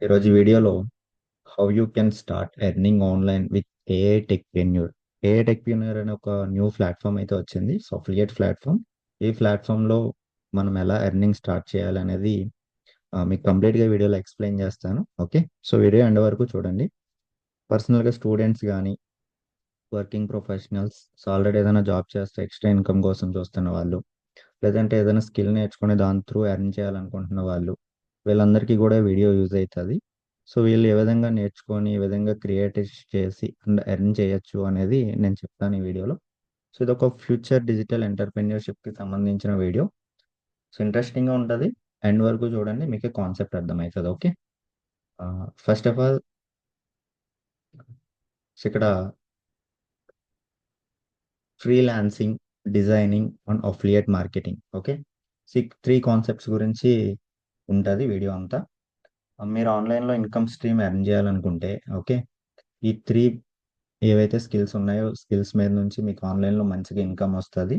ఈరోజు వీడియోలో how you can start earning online with AI techpreneur. AI techpreneur అనే ఒక న్యూ ప్లాట్‌ఫామ్ అయితే వచ్చింది. So, affiliate platform. ఈ ప్లాట్‌ఫామ్‌లో మనం ఎలా ఎర్నింగ్ స్టార్ట్ చేయాలనేది మీకు కంప్లీట్‌గా వీడియోలో ఎక్స్‌ప్లెయిన్ చేస్తాను. ఓకే. సో, వీడియో ఎండ్ వరకు చూడండి. పర్సనల్‌గా స్టూడెంట్స్ గానీ, వర్కింగ్ ప్రొఫెషనల్స్, సో, ఆల్రెడీ ఏదైనా జాబ్ చేస్తే ఎక్స్‌ట్రా ఇన్‌కమ్ కోసం చూస్తున్న వాళ్ళు, లేదంటే ఏదైనా స్కిల్ నేర్చుకొని దాని త్రూ ఎర్న్ చేయాలనుకుంటున్న వాళ్ళు, వీళ్ళందరికీ కూడా వీడియో యూజ్ అవుతుంది. సో వీళ్ళు ఏ విధంగా నేర్చుకొని ఏ విధంగా క్రియేట్ చేసి అండ్ ఎర్న్ చేయొచ్చు అనేది నేను చెప్తాను ఈ వీడియోలో. సో ఇది ఒక ఫ్యూచర్ డిజిటల్ ఎంటర్‌ప్రెన్యూర్‌షిప్‌కి సంబంధించిన వీడియో. సో ఇంట్రెస్టింగ్‌గా ఉంటుంది. ఎండ్ వరకు చూడండి, మీకే కాన్సెప్ట్ అర్థమవుతుంది. Okay. First of all, so ఇక్కడ freelancing, designing and affiliate marketing. Okay. So 3 concepts గురించి ఉంటుంది వీడియో అంతా. మీరు ఆన్‌లైన్‌లో ఇన్‌కమ్ స్ట్రీమ్ ఎర్న్ చేయాలనుకుంటే, ఓకే, ఈ 3 ఏవైతే స్కిల్స్ ఉన్నాయో, స్కిల్స్ మీద నుంచి మీకు ఆన్‌లైన్‌లో మంచిగా ఇన్‌కమ్ వస్తది.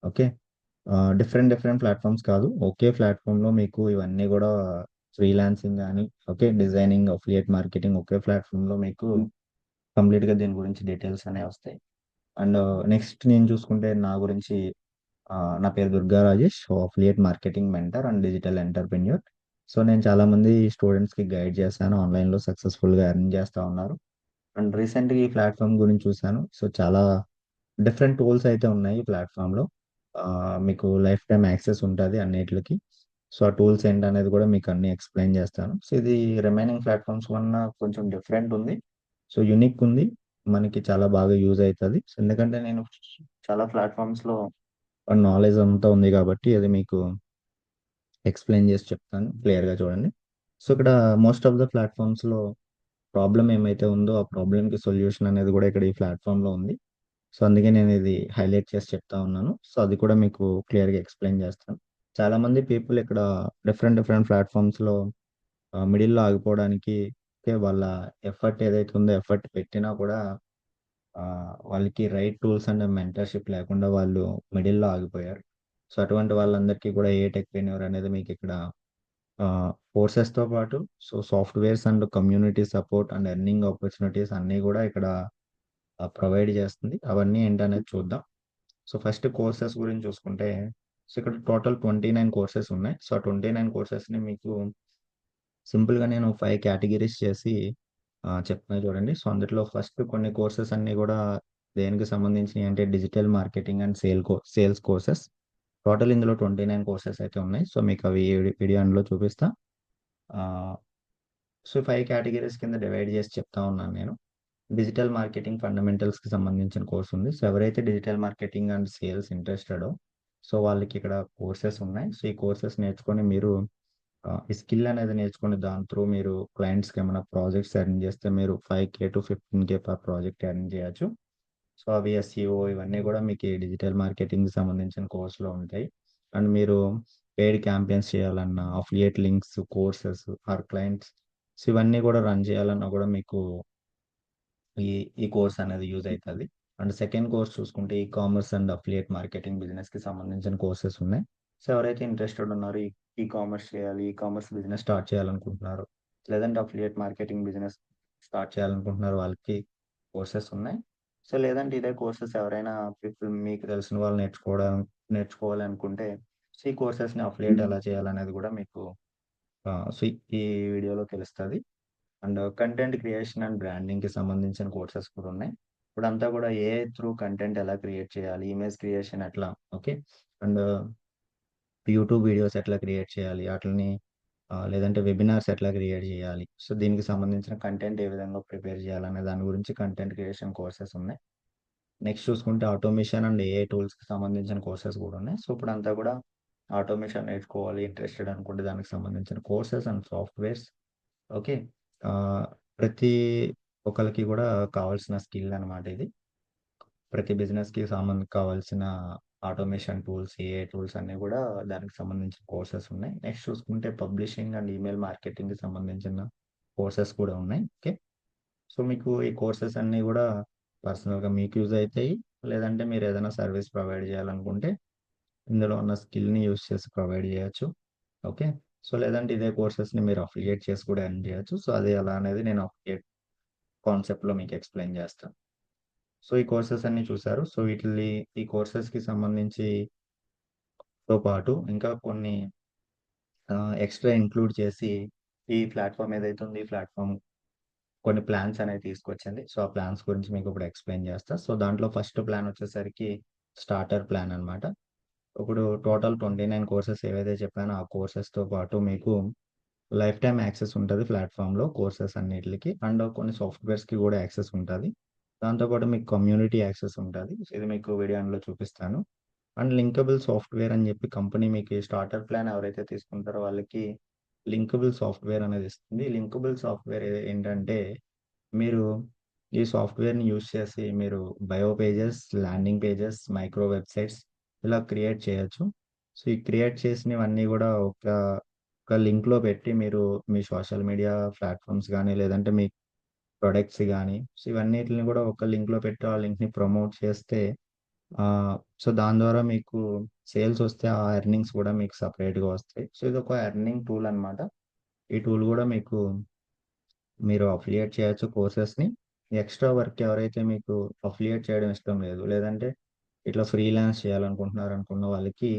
ఓకే. డిఫరెంట్ డిఫరెంట్ ప్లాట్‌ఫామ్స్ కాదు. ఒకే ప్లాట్‌ఫామ్‌లో మీకు ఇవన్నీ గూడా ఫ్రీలాన్సింగ్ గాని, ఓకే, డిజైనింగ్, అఫిలియేట్ మార్కెటింగ్ ఒకే ప్లాట్‌ఫామ్‌లో మీకు కంప్లీట్‌గా దీని గురించి డీటెయిల్స్ అనేవి వస్తాయి. అండ్ నెక్స్ట్ నేను చూసుకుంటే నా గురించి, నా పేరు Durga Rajesh. So, affiliate marketing mentor and digital entrepreneur. So, నేను చాలామంది స్టూడెంట్స్‌కి గైడ్ చేశాను. ఆన్‌లైన్‌లో సక్సెస్‌ఫుల్‌గా ఎర్న్ చేస్తా ఉన్నారు. అండ్ రీసెంట్‌గా ఈ ప్లాట్‌ఫామ్ గురించి చూసాను. సో, చాలా డిఫరెంట్ టూల్స్ అయితే ఉన్నాయి ఈ ప్లాట్‌ఫామ్‌లో. మీకు లైఫ్ టైమ్ యాక్సెస్ ఉంటది అన్నిట్లికి. సో, ఆ టూల్స్ ఏంటనేది కూడా మీకు అన్నీ ఎక్స్‌ప్లెయిన్ చేస్తాను. సో, ఇది రిమైనింగ్ ప్లాట్‌ఫామ్స్ కన్నా కొంచెం డిఫరెంట్ ఉంది. సో, యూనిక్ ఉంది. మనకి చాలా బాగా యూజ్ అయితది. సో, ఎందుకంటే నేను చాలా ప్లాట్‌ఫామ్స్‌లో నాలెడ్జ్ అంతా ఉంది కాబట్టి అది మీకు ఎక్స్‌ప్లెయిన్ చేసి చెప్తాను. క్లియర్‌గా చూడండి. సో, ఇక్కడ మోస్ట్ ఆఫ్ ద ప్లాట్‌ఫామ్స్‌లో ప్రాబ్లమ్ ఏమైతే ఉందో ఆ ప్రాబ్లమ్‌కి సొల్యూషన్ అనేది కూడా ఇక్కడ ఈ ప్లాట్‌ఫామ్‌లో ఉంది. సో, అందుకే నేనిది హైలైట్ చేసి చెప్తా ఉన్నాను. సో, అది కూడా మీకు క్లియర్‌గా ఎక్స్‌ప్లెయిన్ చేస్తాను. చాలామంది పీపుల్ ఇక్కడ డిఫరెంట్ డిఫరెంట్ ప్లాట్‌ఫామ్స్‌లో మిడిల్‌లో ఆగిపోవడానికి, ఓకే, వాళ్ళ ఎఫర్ట్ ఏదైతే ఉందో ఎఫర్ట్ పెట్టినా కూడా వాళ్ళకి రైట్ టూల్స్ అండ్ మెంటర్‌షిప్ లేకుండా వాళ్ళు మిడిల్‌లో ఆగిపోయారు. సో, అటువంటి వాళ్ళందరికీ కూడా ఏ టెక్‌ప్రెన్యూర్ అనేది మీకిక్కడ కోర్సెస్‌తో పాటు so, softwares and community support and earning opportunities అన్నీ గూడా ఇక్కడ ప్రొవైడ్ చేస్తుంది. అవన్నీ ఏంటనేది చూద్దాం. సో, ఫస్ట్ కోర్సెస్ గురించి చూసుకుంటే, సో, ఇక్కడ టోటల్ 29 కోర్సెస్ ఉన్నాయి. సో, ఆ 29 కోర్సెస్‌ని మీకు సింపుల్‌గా నేను 5 కేటగరీస్ చేసి చెప్తున్నా చూడండి. సో, అందులో ఫస్ట్ కొన్ని కోర్సెస్ అన్నీ గూడా దేనికి సంబంధించినయి అంటే digital marketing and sales courses. Total ఇందులో 29 కోర్సెస్ అయితే ఉన్నాయి. సో, మీకవి వీడియో ఎండ్‌లో చూపిస్తా. ఆహ్, సో, 5 కేటగరీస్ కింద డివైడ్ చేసి చెప్తా ఉన్నాను నేను. డిజిటల్ మార్కెటింగ్ ఫండమెంటల్స్‌కి సంబంధించిన కోర్స్ ఉంది. సో, ఎవరైతే డిజిటల్ మార్కెటింగ్ అండ్ సేల్స్ ఇంట్రెస్టెడో, సో, వాళ్ళకి ఇక్కడ కోర్సెస్ ఉన్నాయి. సో, ఈ కోర్సెస్ నేర్చుకొని మీరు ఈ స్కిల్ అనేది నేర్చుకొని దాని త్రూ మీరు క్లయింట్స్‌కి ఏమైనా ప్రాజెక్ట్స్ ఎర్న్ చేస్తే మీరు 5,000-15,000 పర్ ప్రాజెక్ట్ ఎర్న్ చేయొచ్చు. సో, అవి ఎస్‌ఈఓ ఇవన్నీ కూడా మీకు ఈ డిజిటల్ మార్కెటింగ్‌కి సంబంధించిన కోర్స్‌లో ఉంటాయి. అండ్ మీరు పెయిడ్ క్యాంపెయిన్స్ చేయాలన్నా, affiliate links, courses or clients, so, ఇవన్నీ కూడా రన్ చేయాలన్నా కూడా మీకు ఈ ఈ కోర్స్ అనేది యూజ్ అయితది. అండ్ సెకండ్ కోర్స్ చూసుకుంటే కామర్స్ అండ్ అఫిలియేట్ మార్కెటింగ్ బిజినెస్‌కి సంబంధించిన కోర్సెస్ ఉన్నాయి. సో, ఎవరైతే ఇంట్రెస్టెడ్ ఉన్నారో కామర్స్ చేయాలి, కామర్స్ బిజినెస్ స్టార్ట్ చేయాలనుకుంటున్నారు, లేదంటే అఫిలియేట్ మార్కెటింగ్ బిజినెస్ స్టార్ట్ చేయాలనుకుంటున్నారు వాళ్ళకి కోర్సెస్ ఉన్నాయి. సో, లేదంటే ఇదే కోర్సెస్ ఎవరైనా పీపుల్ మీకు తెలిసిన వాళ్ళు నేర్చుకోవాలి అనుకుంటే, సో, ఈ కోర్సెస్‌ని అఫిలియేట్ ఎలా చేయాలనేది కూడా మీకు సో, ఈ వీడియోలో తెలుస్తది. అండ్ కంటెంట్ క్రియేషన్ అండ్ బ్రాండింగ్‌కి సంబంధించిన కోర్సెస్ కూడా ఉన్నాయి. ఇప్పుడంతా కూడా ఏఐ త్రూ కంటెంట్ ఎలా క్రియేట్ చేయాలి, ఇమేజ్ క్రియేషన్ ఎట్లా, ఓకే, అండ్ యూట్యూబ్ వీడియోస్ ఎట్లా క్రియేట్ చేయాలి, ఆటిల్ని లేదంటే వెబినార్స్ ఎట్లా క్రియేట్ చేయాలి. సో, దీనికి సంబంధించిన కంటెంట్ ఏ విధంగా ప్రిపేర్ చేయాలనే దాని గురించి కంటెంట్ క్రియేషన్ కోర్సెస్ ఉన్నాయి. నెక్స్ట్ చూసుకుంటే ఆటోమేషన్ అండ్ ఏఐ టూల్స్‌కి సంబంధించిన కోర్సెస్ కూడా ఉన్నాయి. సో, ఇప్పుడంతా కూడా ఆటోమేషన్ నేర్చుకోవాలి ఇంట్రెస్టెడ్ అనుకుంటే దానికి సంబంధించిన కోర్సెస్ అండ్ సాఫ్ట్‌వేర్స్, ఓకే. ఆహ్, ప్రతి ఒక్కళ్ళకి గూడా కావాల్సిన స్కిల్ అనమాట ఇది. ప్రతి బిజినెస్‌కి కావాల్సిన ఆటోమేషన్ టూల్స్, ఏఐ టూల్స్ అన్నీ గూడా దానికి సంబంధించిన కోర్సెస్ ఉన్నాయి. నెక్స్ట్ చూసుకుంటే పబ్లిషింగ్ అండ్ ఈమెయిల్ మార్కెటింగ్‌కి సంబంధించిన కోర్సెస్ కూడా ఉన్నాయి. ఓకే. సో, మీకు ఈ కోర్సెస్ అన్నీ గూడా పర్సనల్‌గా మీకు యూజ్ అయితాయి. లేదంటే మీరేదైనా సర్విస్ ప్రొవైడ్ జేయాలనుకుంటే ఇందులో ఉన్న స్కిల్‌ని యూజ్ చేసి ప్రొవైడ్ జేయొచ్చు. ఓకే. సో, లేదంటే ఇదే కోర్సెస్‌ని మీరు అఫిలియేట్ చేసి కూడా ఎర్న్ చేయొచ్చు. సో, అది ఎలా అనేది నేను అఫిలియేట్ కాన్సెప్ట్‌లో మీకు ఎక్స్‌ప్లెయిన్ చేస్తాను. సో, ఈ కోర్సెస్ అన్నీ చూసారు. సో, ఈ కోర్సెస్‌కి సంబంధించి తో పాటు ఇంకా కొన్ని ఎక్స్‌ట్రా ఇంక్లూడ్ చేసి ఈ ప్లాట్‌ఫార్మ్ ఏదైతే ఉందో, ఈ ప్లాట్‌ఫార్మ్ కొన్ని ప్లాన్స్ అనేవి తీసుకొచ్చింది. సో, ఆ ప్లాన్స్ గురించి మీకు ఇప్పుడు ఎక్స్‌ప్లెయిన్ చేస్తా. సో, దాంట్లో ఫస్ట్ ప్లాన్ వచ్చేసరికి స్టార్టర్ ప్లాన్ అన్నమాట. ఇప్పుడు టోటల్ 29 కోర్సెస్ ఏవైతే చెప్పానో ఆ కోర్సెస్‌తో పాటు మీకు లైఫ్ టైమ్ యాక్సెస్ ఉంటది ప్లాట్‌ఫార్మ్‌లో కోర్సెస్ అన్నిట్లికి. అండ్ కొన్ని సాఫ్ట్‌వేర్స్‌కి గూడా యాక్సెస్ ఉంటది. దాంతో పాటు మీకు కమ్యూనిటీ యాక్సెస్ ఉంటది. సో, ఇది మీకు వీడియో ఎండ్‌లో చూపిస్తాను. అండ్ లింకబుల్ సాఫ్ట్‌వేర్ అని జెప్పి కంపెనీ మీకు ఈ స్టార్టర్ ప్లాన్ ఎవరైతే తీసుకుంటారో వాళ్ళకి లింకబుల్ సాఫ్ట్‌వేర్ అనేది ఇస్తుంది. లింకబుల్ సాఫ్ట్‌వేర్ ఏంటంటే మీరు ఈ సాఫ్ట్‌వేర్‌ని యూజ్ చేసి మీరు bio pages, landing pages, micro websites ఇలా క్రియేట్ చేయొచ్చు. సో, ఈ క్రియేట్ చేసినవన్నీ గూడా ఒక లింక్‌లో పెట్టి మీరు మీ సోషల్ మీడియా ప్లాట్‌ఫార్మ్స్ గానీ, లేదంటే మీ ప్రొడక్ట్స్ గానీ, సో, ఇవన్నిటిని గూడా ఒక లింక్‌లో పెట్టి ఆ లింక్‌ని ప్రమోట్ చేస్తే సో, దాని ద్వారా మీకు సేల్స్ వస్తే ఆ ఎర్నింగ్స్ గూడా మీకు సెపరేట్‌గా వస్తాయి. సో, ఇదొక ఎర్నింగ్ టూల్ అన్నమాట. ఈ టూల్ గూడా మీరు అఫిలియేట్ చేయొచ్చు కోర్సెస్‌ని. ఎక్స్‌ట్రా వర్క్ ఎవరైతే మీకు అఫిలియేట్ చేయడం ఇష్టం లేదు, లేదంటే ఇట్లా ఫ్రీలాన్స్ చేయాలనుకుంటున్నారనుకున్న వాళ్ళకి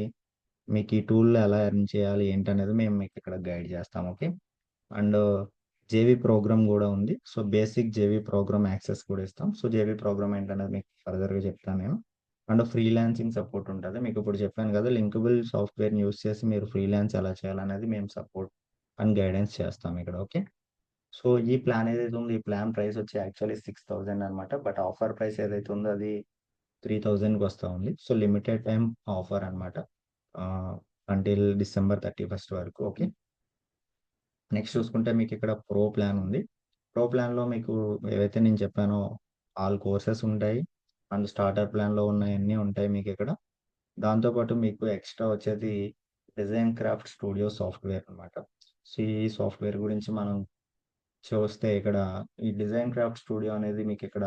మీకు ఈ టూల్‌లో ఎలా ఎర్న్ చేయాలి ఏంటనేది మేము మీకిక్కడ గైడ్ చేస్తాం. ఓకే. అండ్ జేవీ ప్రోగ్రామ్ గూడా ఉంది. So, basic JV programme access కూడా ఇస్తాం. సో, జేవీ ప్రోగ్రామ్ ఏంటనేది మీకు ఫర్దర్‌గా చెప్తాను నేను. అండ్ ఫ్రీలాన్సింగ్ సపోర్ట్ ఉంటది. మీకిప్పుడు చెప్పాను గదా! లింకబుల్ సాఫ్ట్‌వేర్‌ని యూజ్ చేసి మీరు ఫ్రీలాన్స్ ఎలా చేయాలనేది మేము సపోర్ట్ అండ్ గైడెన్స్ చేస్తాం ఇక్కడ. ఓకే. సో, ఈ ప్లాన్ ఏదైతే ఉందో, ఈ ప్లాన్ ప్రైస్ వచ్చి యాక్చువల్లీ 6,000 అనమాట. బట్ ఆఫర్ ప్రైస్ ఏదైతే ఉందో అది 3,000కి వస్తా ఉంది. సో, లిమిటెడ్ టైమ్ ఆఫర్ అనమాట. ఆహ్, అంటిల్ డిసెంబర్ 31 వరకు. ఓకే. నెక్స్ట్ చూసుకుంటే మీకిక్కడ ప్రో ప్లాన్ ఉంది. ప్రో ప్లాన్‌లో మీకు ఏవైతే నేను చెప్పానో ఆల్ కోర్సెస్ ఉంటాయి. అండ్ స్టార్టర్ ప్లాన్‌లో ఉన్నయన్నీ ఉంటాయి మీకిక్కడ. దాంతో పాటు మీకు ఎక్స్‌ట్రా వచ్చేది డిజైన్ క్రాఫ్ట్ స్టూడియో సాఫ్ట్‌వేర్ అనమాట. సో, ఈ సాఫ్ట్‌వేర్ గురించి మనం చూస్తే ఇక్కడ ఈ డిజైన్ క్రాఫ్ట్ స్టూడియో అనేది మీకిక్కడ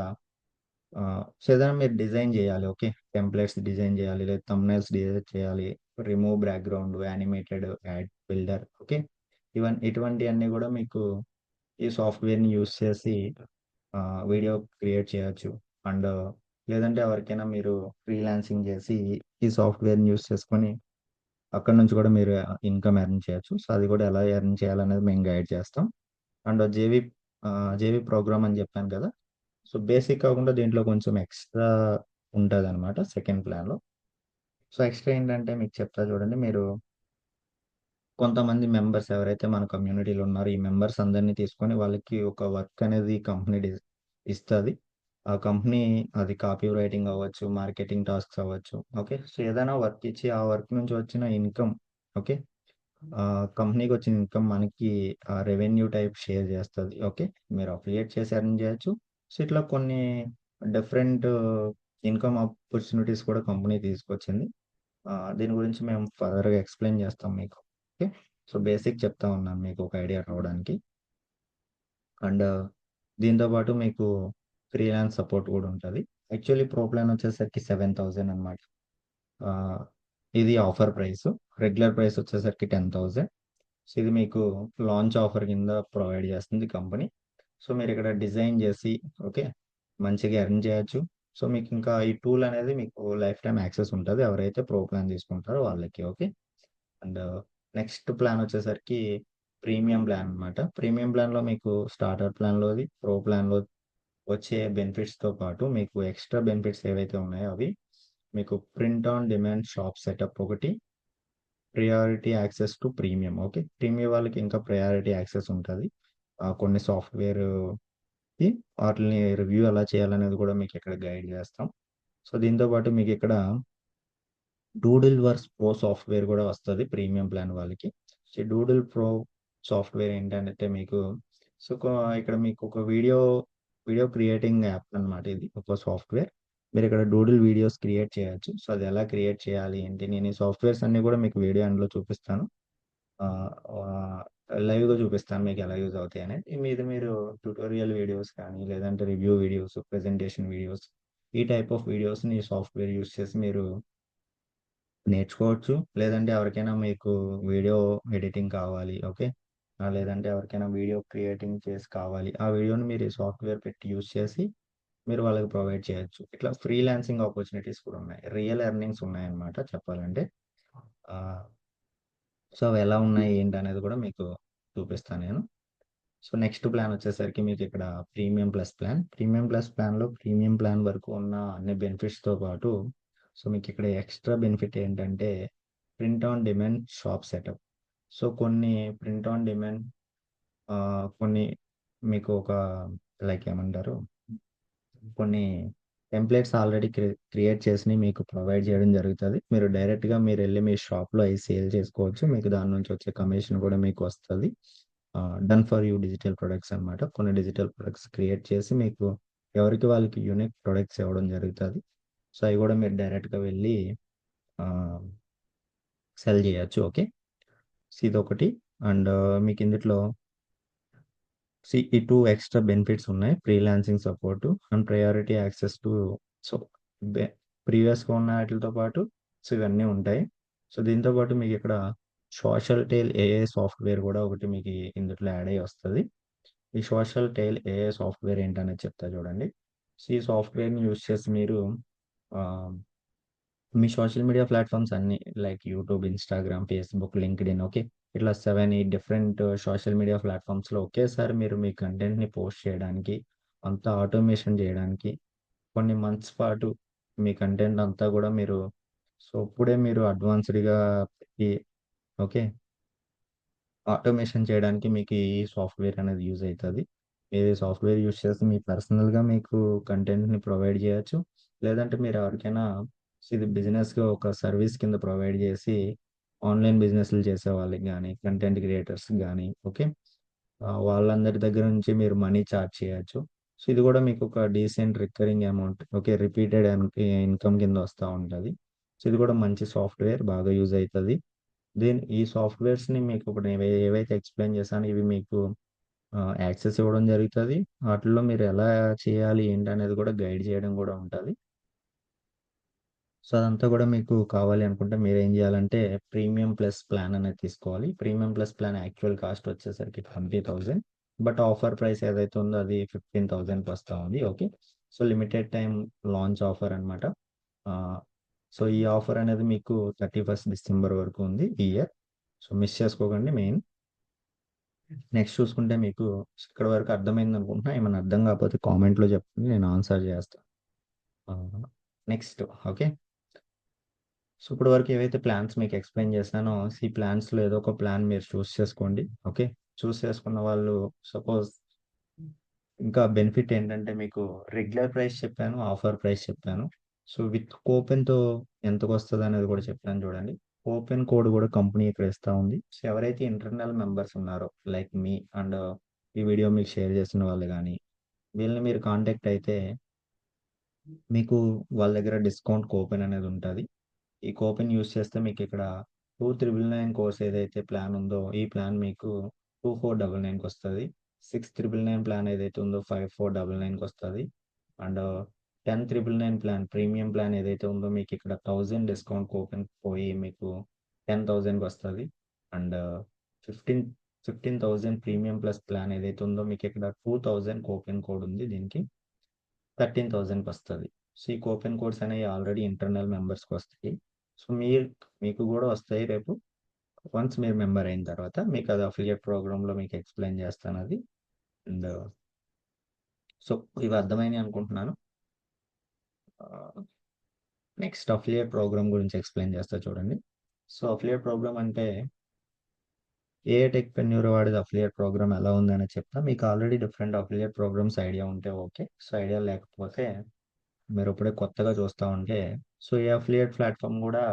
సో, ఏదైనా మీరు డిజైన్ జేయాలి. ఓకే. టెంప్లేట్స్ డిజైన్ జేయాలి. లేదా థంబ్‌నెయిల్స్ డిజైన్ చేయాలి. Remove background, animated ad builder. Okay. ఇటువంటియన్నీ గూడా మీకు ఈ సాఫ్ట్‌వేర్‌ని యూజ్ చేసి వీడియో క్రియేట్ చేయొచ్చు. అండ్ లేదంటే ఎవరికైనా మీరు ఫ్రీలాన్సింగ్ జేసి ఈ సాఫ్ట్‌వేర్‌ని యూజ్ చేసుకొని అక్కడి నుంచి గూడా మీరు ఇన్‌కమ్ ఎర్న్ చేయొచ్చు. సో, అది గూడా ఎలా ఎర్న్ చేయాలనేది మేము గైడ్ చేస్తాం. అండ్ జేవీ ప్రోగ్రామ్ అని జెప్పాను కదా! సో, బేసిక్ కాకుండా దీంట్లో కొంచెం ఎక్స్‌ట్రా ఉంటదనమాట సెకండ్ ప్లాన్‌లో. సో, ఎక్స్‌ట్రా ఏంటంటే మీకు చెప్తా చూడండి. మీరు కొంతమంది మెంబర్స్ ఎవరైతే మన కమ్యూనిటీలో ఉన్నారో, ఈ మెంబర్స్ అందరిని తీసుకొని వాళ్ళకి ఒక వర్క్ అనేది కంపెనీ ఇస్తది. ఆ కంపెనీ అది కాపీ రైటింగ్ అవ్వచ్చు, మార్కెటింగ్ టాస్క్స్ అవ్వచ్చు. ఓకే. సో, ఏదైనా వర్క్ ఇచ్చి ఆ వర్క్ నుంచి వచ్చిన ఇన్‌కమ్ ఓకే. కంపెనీకొచ్చిన ఇన్‌కమ్ మనకి రెవెన్యూ టైప్ షేర్ జేస్తది. ఓకే. మీరు అఫిలియేట్ చేసి ఎర్న్ జేయొచ్చు. సో, ఇట్లా కొన్ని డిఫరెంట్ ఇన్‌కమ్ ఆపర్చునిటీస్ కూడా కంపెనీ తీసుకొచ్చింది. దీని గురించి మేము ఫర్దర్‌గా ఎక్స్‌ప్లెయిన్ జేస్తాం మీకు. ఓకే. సో, బేసిక్ చెప్తా ఉన్నాను మీకు ఒక ఐడియా రావడానికి. అండ్ దీంతో పాటు మీకు ఫ్రీలాన్స్ సపోర్ట్ గూడా ఉంటది. యాక్చువల్లీ ప్రో ప్లాన్ వచ్చేసరికి 7,000 అనమాట. ఆహ్, ఇది ఆఫర్ ప్రైసు. రెగ్యులర్ ప్రైస్ వచ్చేసరికి 10,000. సో, ఇది మీకు లాంచ్ ఆఫర్ కింద ప్రొవైడ్ చేస్తుంది కంపెనీ. సో, మీరిక్కడ డిజైన్ జేసి ఓకే. మంచిగా ఎర్న్ చేయొచ్చు. సో, మీకింకా ఈ టూల్ అనేది మీకు లైఫ్ టైమ్ యాక్సెస్ ఉంటది. ఎవరైతే ప్రో ప్లాన్ తీసుకుంటారో వాళ్ళకి. ఓకే. అండ్ నెక్స్ట్ ప్లాన్ వచ్చేసరికి ప్రీమియం ప్లాన్ అనమాట. ప్రీమియం ప్లాన్‌లో మీకు స్టార్టర్ ప్లాన్‌లోది, ప్రో ప్లాన్‌లో వచ్చే బెనిఫిట్స్‌తో పాటు మీకు ఎక్స్‌ట్రా బెనిఫిట్స్ ఏవైతే ఉన్నాయో అవి మీకు print on demand shop setup ఒకటి, priority access to premium. Okay. Premium వాళ్ళకి ఇంకా ప్రయారిటీ యాక్సెస్ ఉంటది. కొన్ని సాఫ్ట్‌వేర్‌కి వాటిల్ని రివ్యూ ఎలా చేయాలనేది కూడా మీకిక్కడ గైడ్ చేస్తాం. సో, దీంతో పాటు మీకిక్కడ డూడిల్ వర్క్స్ ప్రో సాఫ్ట్‌వేర్ గూడా వస్తది ప్రీమియం ప్లాన్ వాళ్ళకి. సో, డూడిల్ ప్రో సాఫ్ట్‌వేర్ ఏంటంటే మీకు సో, ఇక్కడ మీకొక వీడియో క్రియేటింగ్ యాప్ అన్నమాట ఇది. ఒక సాఫ్ట్‌వేర్. మీరిక్కడ డూడిల్ వీడియోస్ క్రియేట్ చేయొచ్చు. సో, అది ఎలా క్రియేట్ చేయాలి ఏంటి నేను ఈ సాఫ్ట్‌వేర్స్ అన్నీ గూడా మీకు వీడియో ఎండ్‌లో చూపిస్తాను. ఆహ్, ఆహ్, లైవ్‌గా చూపిస్తాను మీకెలా యూజ్ అవుతాయనేది. మీరు ట్యుటోరియల్ వీడియోస్ కానీ, లేదంటే రివ్యూ వీడియోస్, ప్రెజెంటేషన్ వీడియోస్ ఈ టైప్ ఆఫ్ వీడియోస్‌ని ఈ సాఫ్ట్‌వేర్ యూజ్ చేసి మీరు నేర్చుకోవచ్చు. లేదంటే ఎవరికైనా మీకు వీడియో ఎడిటింగ్ కావాలి. ఓకే. లేదంటే ఎవరికైనా వీడియో క్రియేటింగ్ చేసి కావాలి. ఆ వీడియోని మీరు ఈ సాఫ్ట్‌వేర్ పెట్టి యూజ్ చేసి మీరు వాళ్ళకి ప్రొవైడ్ చేయొచ్చు. ఇట్లా ఫ్రీలాన్సింగ్ ఆపర్చునిటీస్ కూడా ఉన్నాయి. రియల్ ఎర్నింగ్స్ ఉన్నాయన్నమాట చెప్పాలంటే. ఆహ్, సో, అవి ఎలా ఉన్నాయి ఏంటనేది కూడా మీకు చూపిస్తాను నేను. సో, నెక్స్ట్ ప్లాన్ వచ్చేసరికి మీకిక్కడ premium plus plan. Premium plus ప్లాన్‌లో ప్రీమియం ప్లాన్ వరకు ఉన్న అన్ని బెనిఫిట్స్‌తో పాటు సో, మీకిక్కడ ఎక్స్‌ట్రా బెనిఫిట్ ఏంటంటే print on demand shop setup. So, కొన్ని ప్రింట్ ఆన్ డిమాండ్ కొన్ని మీకు ఒక లైక్ ఏమంటారు? కొన్ని టెంప్లేట్స్ ఆల్రెడీ క్రియేట్ చేసినయి మీకు ప్రొవైడ్ చేయడం జరుగుతది. మీరు డైరెక్ట్‌గా మీరెళ్లి మీ షాప్‌లో అయి సేల్ చేసుకోవచ్చు. మీకు దాని నుంచి వచ్చే కమిషన్ కూడా మీకు వస్తది. Done for you digital products అన్నమాట. కొన్ని డిజిటల్ ప్రొడక్ట్స్ క్రియేట్ చేసి మీకు ఎవరికి వాళ్ళకి యూనిక్ ప్రొడక్ట్స్ ఇవ్వడం జరుగుతది. సో, అయి కూడా మీరు డైరెక్ట్‌గా వెళ్లి ఆహ్, సెల్ చేయొచ్చు. ఓకే. సో, ఇదొకటి. అండ్ మీకిందిట్లో ఈ 2 ఎక్స్‌ట్రా బెనిఫిట్స్ ఉన్నాయి. Freelancing support and priority access to so, బె ప్రీవియస్‌గా ఉన్న ఆటిలతో పాటు సో, ఇవన్నీ ఉంటాయి. సో, దీంతో పాటు మీకిక్కడ సోషల్ టెయిల్ ఏఐ సాఫ్ట్‌వేర్ గూడా ఒకటి మీకి ఇందుట్లో యాడ్ అయ్యి వస్తది. ఈ సోషల్ టెయిల్ ఏఐ సాఫ్ట్‌వేర్ ఏంటనేది చెప్తా చూడండి. సో, ఈ సాఫ్ట్‌వేర్‌ని యూజ్ చేసి మీరు ఆహ్, మీ సోషల్ మీడియా ప్లాట్‌ఫార్మ్స్ అన్నీ like YouTube, Instagram, Facebook, LinkedIn okay. ఇట్లా 7, 8 డిఫరెంట్ సోషల్ మీడియా ప్లాట్‌ఫార్మ్స్‌లో ఒకేసారి మీరు మీ కంటెంట్‌ని పోస్ట్ చేయడానికి, అంతా ఆటోమేషన్ చేయడానికి, కొన్ని మంత్స్ పాటు మీ కంటెంట్ అంతా గూడా మీరు సో, ఇప్పుడే మీరు అడ్వాన్స్‌డ్‌గా పెట్టి ఓకే. ఆటోమేషన్ చేయడానికి మీకు ఈ సాఫ్ట్‌వేర్ అనేది యూజ్ అయితది. మీరు ఈ సాఫ్ట్‌వేర్ యూజ్ చేసి మీ పర్సనల్‌గా మీకు కంటెంట్‌ని ప్రొవైడ్ చేయొచ్చు. లేదంటే మీరు ఎవరికైనా ఇది బిజినెస్‌గా ఒక సర్వీస్ కింద ప్రొవైడ్ చేసి ఆన్‌లైన్ బిజినెస్‌లు చేసే వాళ్ళకి గాని, కంటెంట్ క్రియేటర్స్‌కి గాని ఓకే. వాళ్ళందరి దగ్గర నుంచి మీరు మనీ చార్జ్ చేయొచ్చు. సో, ఇది కూడా మీకు ఒక decent recurring amount okay. Repeated income కింద వస్తా ఉంటది. సో, ఇది కూడా మంచి సాఫ్ట్‌వేర్ బాగా యూజ్ అయితది. ఈ సాఫ్ట్‌వేర్స్‌ని మీకు ఇప్పుడు నేను ఏవైతే ఎక్స్‌ప్లెయిన్ చేశానో ఇవి మీకు యాక్సెస్ ఇవ్వడం జరుగుతది. వాటిల్లో మీరు ఎలా చేయాలి ఏంటనేది కూడా గైడ్ చేయడం కూడా ఉంటది. సో, అదంతా కూడా మీకు కావాలి అనుకుంటే మీరేం చేయాలంటే ప్రీమియం ప్లస్ ప్లాన్ అనేది తీసుకోవాలి. Premium plus plan actual cost వచ్చేసరికి 20,000 బట్ ఆఫర్ ప్రైస్ ఏదైతే ఉందో అది 15,000కి వస్తా ఉంది. Okay. So, limited time launch offer అన్నమాట. ఆహ్, సో, ఈ ఆఫర్ అనేది మీకు 31 డిసెంబర్ వరకు ఉంది ఈ ఇయర్. సో, మిస్ చేసుకోకండి మెయిన్. నెక్స్ట్ చూసుకుంటే మీకు ఇక్కడి వరకు అర్థమైందనుకుంటున్నా. ఏమన్నా అర్థం కాకపోతే కామెంట్‌లో చెప్పండి. నేను ఆన్సర్ చేస్తా. ఆహ్, నెక్స్ట్ ఓకే. సో, ఇప్పటి వరకు ఏవైతే ప్లాన్స్ మీకు ఎక్స్‌ప్లెయిన్ చేశానో, ఈ ప్లాన్స్‌లో ఏదో ఒక ప్లాన్ మీరు చూస్ చేసుకోండి. ఓకే. చూస్ చేసుకున్న వాళ్ళు సపోజ్ ఇంకా బెనిఫిట్ ఏంటంటే మీకు రెగ్యులర్ ప్రైస్ చెప్పాను, ఆఫర్ ప్రైస్ చెప్పాను. సో, విత్ కూపన్‌తో ఎంతకొస్తదనేది కూడా చెప్పాను చూడండి. కూపన్ కోడ్ కూడా కంపెనీ ఇక్కడ ఇస్తా ఉంది. సో, ఎవరైతే ఇంటర్నల్ మెంబర్స్ ఉన్నారో లైక్ మీ అండ్ ఈ వీడియో మీకు షేర్ చేసిన వాళ్ళు గాని, వీళ్ళని మీరు కాంటాక్ట్ అయితే మీకు వాళ్ళ దగ్గర డిస్కౌంట్ కూపన్ అనేది ఉంటది. ఈ కూపన్ యూజ్ చేస్తే మీకిక్కడ 2999 కోర్స్ ఏదైతే ప్లాన్ ఉందో, ఈ ప్లాన్ మీకు 2499 కొస్తది. 6999 ప్లాన్ ఏదైతే ఉందో 5499 కొస్తది. అండ్ 10,999 ప్లాన్ ప్రీమియం ప్లాన్ ఏదైతే ఉందో మీకిక్కడ 1000 డిస్కౌంట్ కూపన్ పోయి మీకు 10,000 కొస్తది. అండ్ 15 15,000 ప్రీమియం ప్లస్ ప్లాన్ ఏదైతే ఉందో మీకిక్కడ 2,000 కూపన్ కోడ్ ఉంది దీనికి. 13,000 కొస్తది. సో, ఈ కూపన్ కోడ్స్ అనేవి ఆల్రెడీ ఇంటర్నల్ మెంబర్స్‌కొస్తాయి. సో, మీకు గూడా వస్తాయి రేపు. వన్స్ మీరు మెంబర్ అయిన తర్వాత మీకది అఫిలియేట్ ప్రోగ్రామ్‌లో మీకు ఎక్స్‌ప్లెయిన్ చేస్తానది. అండ్ సో, ఇవి అర్థమైనయి అనుకుంటున్నాను. ఆహ్, నెక్స్ట్ అఫిలియేట్ ప్రోగ్రామ్ గురించి ఎక్స్‌ప్లెయిన్ చేస్తా చూడండి. సో, అఫిలియేట్ ప్రోగ్రామ్ అంటే ఏ టెక్‌పెన్యూర్ వాడిది అఫిలియేట్ ప్రోగ్రామ్ ఎలా ఉందనేది చెప్తా. మీకు already different affiliate programmes idea ఉంటే ఓకే. సో, ఐడియా లేకపోతే మీరిప్పుడే కొత్తగా చూస్తా ఉంటే సో, ఈ అఫిలియేట్ ప్లాట్‌ఫార్మ్ గూడా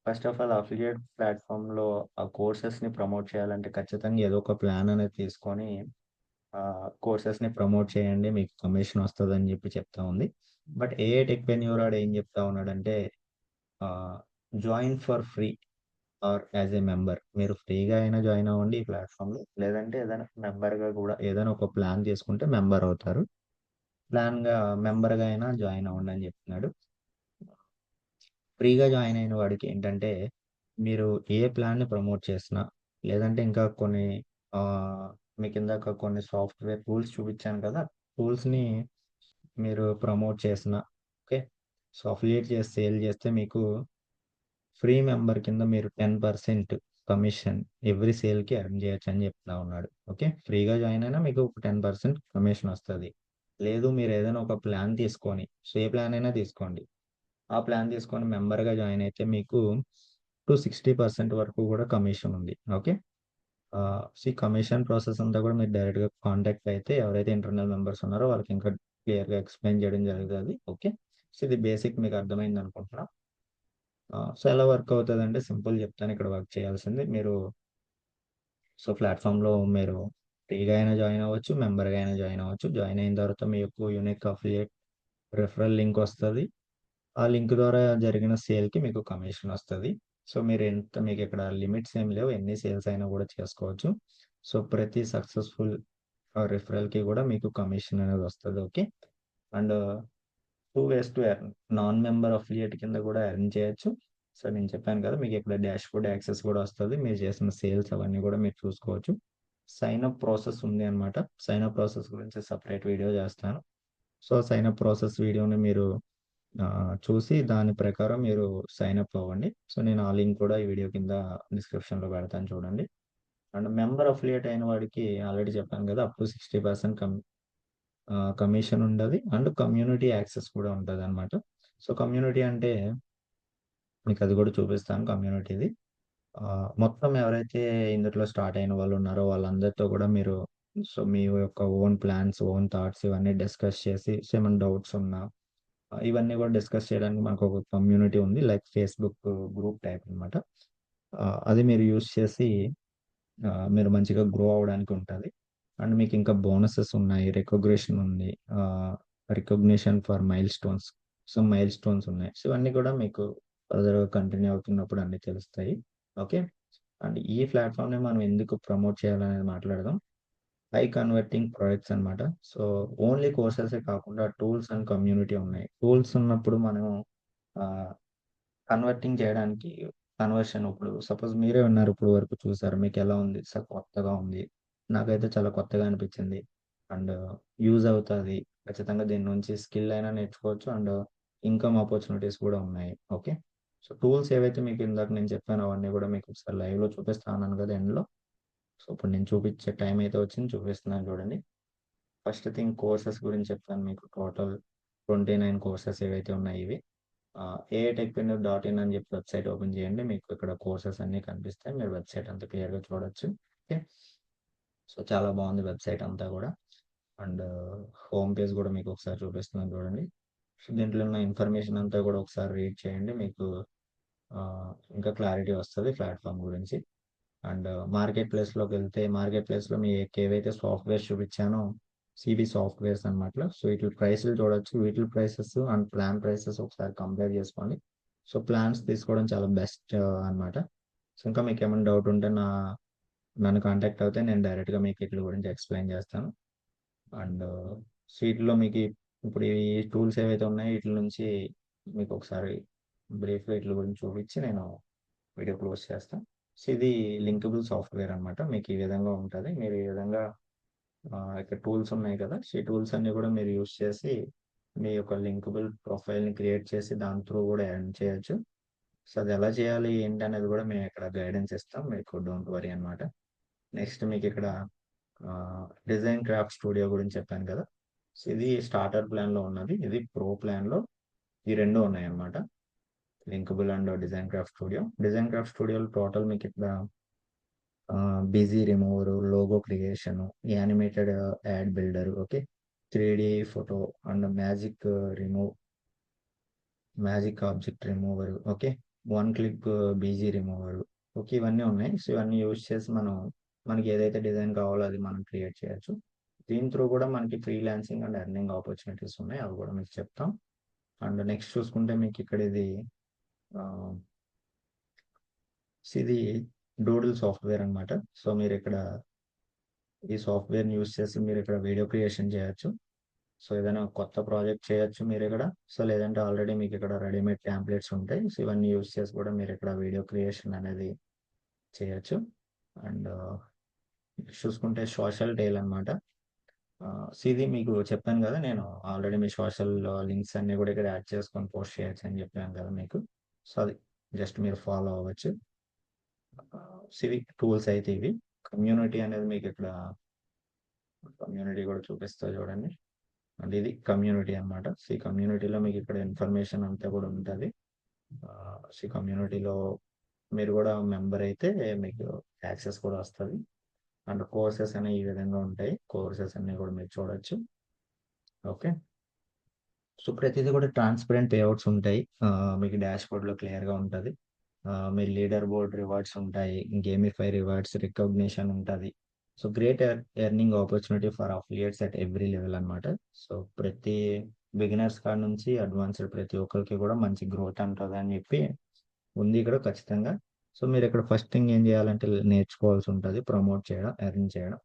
ఫస్ట్ ఆఫ్ ఆల్ అఫిలియేట్ ప్లాట్‌ఫార్మ్‌లో ఆ కోర్సెస్‌ని ప్రమోట్ చేయాలంటే ఖచ్చితంగా ఏదో ఒక ప్లాన్ అనేది తీసుకొని కోర్సెస్‌ని ప్రమోట్ చేయండి. మీకు కమిషన్ వస్తదని జెప్పి చెప్తా ఉంది. బట్ ఏఐ టెక్‌పెన్యూరాడ్ ఏం జెప్తా ఉన్నాడంటే ah, join for free or as a member. మీరు ఫ్రీగా అయినా జాయిన్ అవ్వండి ఈ ప్లాట్‌ఫార్మ్‌లో. లేదంటే ఏదైనా మెంబర్‌గా గూడా ఏదైనా ఒక ప్లాన్ తీసుకుంటే మెంబర్ అవుతారు. మెంబర్‌గా అయినా జాయిన్ అవ్వండి అని జెప్తున్నాడు. ఫ్రీగా జాయిన్ అయిన వాడికి ఏంటంటే, మీరు ఏ ప్లాన్‌ని ప్రమోట్ చేసినా, లేదంటే ఇంకా కొన్ని ఆహ్, మీకిందాక కొన్ని సాఫ్ట్‌వేర్ టూల్స్ చూపిచ్చాను కదా! టూల్స్‌ని మీరు ప్రమోట్ చేసినా, ఓకే. సో, అఫిలియేట్ చేసి సేల్ చేస్తే మీకు ఫ్రీ మెంబర్ కింద మీరు 10% కమిషన్ ఎవ్రీ సేల్‌కి ఎర్న్ చేయొచ్చని చెప్తా ఉన్నాడు. ఓకే. ఫ్రీగా జాయిన్ అయినా మీకు ఒక 10% కమిషన్ వస్తది. లేదు మీరేదైనా ఒక ప్లాన్ తీసుకొని, సో, ఏ ప్లాన్ అయినా తీసుకోండి. ఆ ప్లాన్ తీసుకొని మెంబర్‌గా జాయిన్ అయితే మీకు 60% వరకు కూడా కమిషన్ ఉంది. ఓకే. కమిషన్ ప్రాసెస్ అంతా కూడా మీరు డైరెక్ట్‌గా కాంటాక్ట్ అయితే ఎవరైతే ఇంటర్నల్ మెంబర్స్ ఉన్నారో వాళ్ళకి ఇంకా క్లియర్‌గా ఎక్స్‌ప్లెయిన్ చేయడం జరుగుతది. ఓకే. సో, ఇది బేసిక్ మీకు అర్థమైందనుకుంటున్నా. ఎలా వర్క్ అవుతదంటే సింపుల్ చెప్తాను ఇక్కడ వర్క్ చేయాల్సింది. మీరు ప్లాట్‌ఫార్మ్‌లో మీరు ఫ్రీగా అయినా జాయిన్ అవ్వచ్చు. మెంబర్‌గా అయినా జాయిన్ అవ్వచ్చు. జాయిన్ అయిన తర్వాత మీకు యూనిక్ అఫిలియేట్ రిఫరల్ లింక్ వస్తది. ఆ లింక్ ద్వారా జరిగిన సేల్‌కి మీకు కమిషన్ వస్తది. మీకిక్కడ లిమిట్స్ ఏమి లేవు. ఎన్ని సేల్స్ అయినా కూడా చేసుకోవచ్చు. ప్రతి సక్సెస్‌ఫుల్ రిఫరల్‌కి కూడా మీకు కమిషన్ అనేది వస్తది. Okay. And 2 ways to earn. Non member affiliate కింద కూడా ఎర్న్ చేయొచ్చు. నేను చెప్పాను కదా! మీకిక్కడ డాష్‌బోర్డ్ యాక్సెస్ కూడా వస్తది. మీరు చేసిన సేల్స్ అవన్నీ కూడా మీరు చూసుకోవచ్చు. సైన్ అప్ ప్రాసెస్ ఉంది అన్నమాట. సైన్ అప్ ప్రాసెస్ గురించి సెపరేట్ వీడియో చేస్తాను. సైన్ అప్ ప్రాసెస్ వీడియోని మీరు చూసి దాని ప్రకారం మీరు సైన్ అప్ అవ్వండి. నేను ఆ లింక్ కూడా ఈ వీడియో కింద డిస్క్రిప్షన్‌లో పెడతాను చూడండి. అండ్ మెంబర్ అఫిలియేట్ అయిన వాడికి ఆల్రెడీ చెప్పాను కదా! అప్ టు 60% కమిషన్ ఉంటది. అండ్ కమ్యూనిటీ యాక్సెస్ కూడా ఉంటదనమాట. కమ్యూనిటీ అంటే మీకది కూడా చూపిస్తాను కమ్యూనిటీది. మొత్తం ఎవరైతే ఇందులో స్టార్ట్ అయిన వాళ్ళున్నారో వాళ్ళందరితో కూడా మీరు మీ యొక్క ఓన్ ప్లాన్స్, ఓన్ థాట్స్ ఇవన్నీ డిస్కస్ చేసి ఏమైనా డౌట్స్ ఉన్నా ఇవన్నీ కూడా డిస్కస్ చేయడానికి మనకొక కమ్యూనిటీ ఉంది. లైక్ ఫేస్‌బుక్ గ్రూప్ టైప్ అన్నమాట. అది మీరు యూజ్ చేసి మీరు మంచిగా గ్రో అవ్వడానికి ఉంటది. అండ్ మీకింకా బోనసెస్ ఉన్నాయి. రికగ్నిషన్ ఉంది. Recognition for milestones. మైల్‌స్టోన్స్ ఉన్నాయి. ఇవన్నీ కూడా మీకు ఫర్దర్‌గా కంటిన్యూ అవుతున్నప్పుడు అన్నీ తెలుస్తాయి. ఓకే. అండ్ ఈ ప్లాట్‌ఫార్మ్‌ని మనం ఎందుకు ప్రమోట్ చేయాలనేది మాట్లాడదాం. హై కన్వర్టింగ్ ప్రొడక్ట్స్ అన్నమాట. సో, ఓన్లీ కోర్సెసే కాకుండా టూల్స్ అండ్ కమ్యూనిటీ ఉన్నాయి. టూల్స్ ఉన్నప్పుడు మనం ఆహ్, కన్వర్టింగ్ చేయడానికి కన్వర్షన్ ఇప్పుడు సపోజ్ మీరే ఉన్నారు ఇప్పుడు వరకు చూసారు. మీకెలా ఉంది? కొత్తగా ఉంది. నాకైతే చాలా కొత్తగా అనిపించింది. అండ్ యూజ్ అవుతది. ఖచ్చితంగా దీని నుంచి స్కిల్ అయినా నేర్చుకోవచ్చు. అండ్ ఇన్‌కమ్ ఆపర్చునిటీస్ కూడా ఉన్నాయి. ఓకే. టూల్స్ ఏవైతే మీకు ఇందాక నేను చెప్పానో అవన్నీ కూడా మీకు ఒకసారి లైవ్‌లో చూపిస్తా అన్నాను కదా! ఎండ్‌లో. ఇప్పుడు నేను చూపించే టైం అయితే వచ్చింది. చూపిస్తున్నాను చూడండి. ఫస్ట్ థింగ్ కోర్సెస్ గురించి చెప్తాను మీకు. టోటల్ 29 కోర్సెస్ ఏవైతే ఉన్నాయో ఇవి. ఏఐటెక్‌పిన్.ఇన్ అని చెప్పి వెబ్‌సైట్ ఓపెన్ చేయండి. మీకు ఇక్కడ కోర్సెస్ అన్నీ కనిపిస్తాయి. మీరు వెబ్‌సైట్ అంతా క్లియర్‌గా చూడొచ్చు. ఓకే. చాలా బాగుంది వెబ్‌సైట్ అంతా కూడా. అండ్ హోమ్ పేజ్ కూడా మీకు ఒకసారి చూపిస్తున్నాను చూడండి. దీంట్లో ఉన్న ఇన్ఫర్మేషన్ అంతా కూడా ఒకసారి రీడ్ చేయండి. మీకు ఇంకా క్లారిటీ వస్తది ప్లాట్‌ఫార్మ్ గురించి. అండ్ మార్కెట్ ప్లేస్‌లో మీకేవైతే సాఫ్ట్‌వేర్స్ చూపించానో సివి సాఫ్ట్‌వేర్స్ అన్నమాట. వీటిలి ప్రైస్‌లు చూడొచ్చు. వీటిలి ప్రైసెస్ అండ్ ప్లాన్ ప్రైసెస్ ఒకసారి కంపేర్ చేసుకోండి. ప్లాన్స్ తీసుకోవడం చాలా బెస్ట్ అన్నమాట. ఇంకా మీకేమైనా డౌట్ ఉంటే నన్ను కాంటాక్ట్ అవుతే నేను డైరెక్ట్‌గా మీకు ఈట్లి గురించి ఎక్స్‌ప్లెయిన్ చేస్తాను. అండ్ వీటిలో మీకు ఇప్పుడు ఈ టూల్స్ ఏవైతే ఉన్నాయో ఈట్లి నుంచి మీకు ఒకసారి బ్రీఫ్‌గా ఈట్లి గురించి చూపించి నేను వీడియో క్లోజ్ చేస్తా. ఇది లింకబుల్ సాఫ్ట్‌వేర్ అన్నమాట. మీకు ఈ విధంగా ఉంటది. మీరు ఈ విధంగా ఇక్కడ టూల్స్ ఉన్నాయి కదా! ఈ టూల్స్ అన్నీ కూడా మీరు యూజ్ చేసి మీ యొక్క లింకబుల్ ప్రొఫైల్‌ని క్రియేట్ చేసి దాని త్రూ కూడా ఎర్న్ చేయొచ్చు. అది ఎలా చేయాలి ఏంటి అనేది కూడా మేము ఇక్కడ గైడెన్స్ ఇస్తాం. మీకు డోంట్ వర్రీ అన్నమాట. నెక్స్ట్ మీకిక్కడ డిజైన్ క్రాఫ్ట్ స్టూడియో గురించి చెప్పాను కదా! ఇది స్టార్టర్ ప్లాన్‌లో ఉన్నది. ఇది ప్రో ప్లాన్‌లో ఈ 2 ఉన్నాయన్నమాట. Linkable and design craft studio. Design craft స్టూడియోలో టోటల్ మీకిక్కడ BG remover, logo creation, animated ad builder, okay. 3 photo and magic object remover, okay. One click BG remover, okay. ఇవన్నీ ఉన్నాయి. ఇవన్నీ యూజ్ చేసి మనకి ఏదైతే డిజైన్ కావాలో అది మనం క్రియేట్ చేయొచ్చు. దీని త్రూ కూడా మనకి ఫ్రీలాన్సింగ్ అండ్ ఎర్నింగ్ ఆపర్చునిటీస్ ఉన్నాయి. అవి కూడా మీకు చెప్తాం. అండ్ నెక్స్ట్ చూసుకుంటే మీకిక్కడ ఆహ్, ఇది డూడిల్ సాఫ్ట్‌వేర్ అన్నమాట. మీరిక్కడ ఈ సాఫ్ట్‌వేర్‌ని యూజ్ చేసి మీరిక్కడ వీడియో క్రియేషన్ చేయొచ్చు. సో ఏదైనా కొత్త ప్రాజెక్ట్ చేయొచ్చు మీరు ఇక్కడ. సో లేదంటే ఆల్రెడీ మీకు ఇక్కడ రెడీమేడ్ టెంప్లెట్స్ ఉంటాయి. సో ఇవన్నీ యూస్ చేసి కూడా మీరు ఇక్కడ వీడియో క్రియేషన్ అనేది చేయొచ్చు. అండ్ చూసుకుంటే సోషల్ టైల్ అనమాట. సో ఇది మీకు చెప్పాను కదా, నేను ఆల్రెడీ మీ సోషల్ లింక్స్ అన్ని కూడా ఇక్కడ యాడ్ చేసుకొని పోస్ట్ చేయొచ్చు అని చెప్పాను కదా మీకు. సో అది జస్ట్ మీరు ఫాలో అవ్వచ్చు. సో ఇవి టూల్స్ అయితే ఇవి. కమ్యూనిటీ అనేది మీకు ఇక్కడ కమ్యూనిటీ కూడా చూపిస్తా చూడండి. అంటే ఇది కమ్యూనిటీ అనమాట. సో ఈ కమ్యూనిటీలో మీకు ఇక్కడ ఇన్ఫర్మేషన్ అంతా కూడా ఉంటుంది. సో ఈ కమ్యూనిటీలో మీరు కూడా మెంబర్ అయితే మీకు యాక్సెస్ కూడా వస్తుంది. అండ్ కోర్సెస్ అనేవి ఈ విధంగా ఉంటాయి. కోర్సెస్ అన్ని కూడా మీరు చూడొచ్చు. ఓకే. సో ప్రతిదీ కూడా ట్రాన్స్పరెంట్ పేఅవుట్స్ ఉంటాయి. మీకు డాష్ బోర్డ్లో క్లియర్గా ఉంటుంది. మీ లీడర్ బోర్డ్ రివార్డ్స్ ఉంటాయి, గేమిఫై రివార్డ్స్, రికగ్నిషన్ ఉంటుంది. So great earning opportunity for affiliates at every level అనమాట. సో ప్రతి బిగినర్స్ కాడ నుంచి అడ్వాన్స్డ్ ప్రతి ఒక్కరికి కూడా మంచి గ్రోత్ ఉంటుంది అని చెప్పి ఉంది ఇక్కడ ఖచ్చితంగా. సో మీరు ఇక్కడ ఫస్ట్ థింగ్ ఏం చేయాలంటే నేర్చుకోవాల్సి ఉంటుంది, ప్రమోట్ చేయడం, ఎర్న్ చేయడం.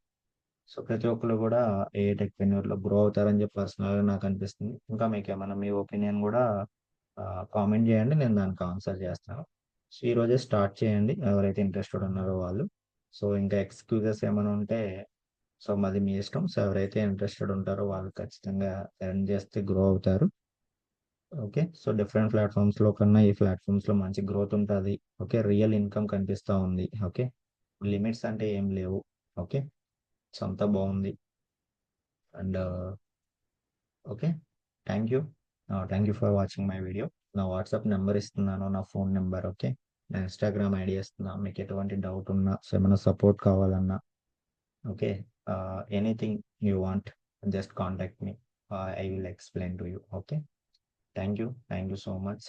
సో ప్రతి ఒక్కరు కూడా ఏ టెక్పెన్యూర్లో గ్రో అవుతారని చెప్పి పర్సనల్గా నాకు అనిపిస్తుంది. ఇంకా మీకు ఏమైనా మీ ఒపీనియన్ కూడా కామెంట్ చేయండి, నేను దానికి ఆన్సర్ చేస్తాను. సో ఈ రోజే స్టార్ట్ చేయండి ఎవరైతే ఇంట్రెస్టెడ్ ఉన్నారో వాళ్ళు. సో ఇంకా ఎక్స్క్యూజెస్ ఏమైనా ఉంటే సో మాది మీ ఇష్టం. సో ఎవరైతే ఇంట్రెస్టెడ్ ఉంటారో వాళ్ళు ఖచ్చితంగా ఎర్న్ చేస్తే గ్రో అవుతారు. ఓకే. సో డిఫరెంట్ ప్లాట్ఫామ్స్లో కన్నా ఈ ప్లాట్ఫామ్స్లో మంచి గ్రోత్ ఉంటుంది. ఓకే. రియల్ ఇన్కమ్ కనిపిస్తూ ఉంది. ఓకే. లిమిట్స్ అంటే ఏం లేవు. ఓకే. సో అంతా బాగుంది. And okay. Thank you. Thank you for watching my video. నా వాట్సాప్ నెంబర్ ఇస్తున్నాను, నా ఫోన్ నెంబర్. ఓకే. నా ఇన్స్టాగ్రామ్ ఐడి ఇస్తున్నా. మీకు ఎటువంటి డౌట్ ఉన్నా, సో ఏమైనా సపోర్ట్ కావాలన్నా, okay, anything you want, just contact me. I will explain to you. Okay. Thank you. Thank you so much.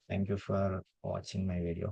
Thank you for watching my video.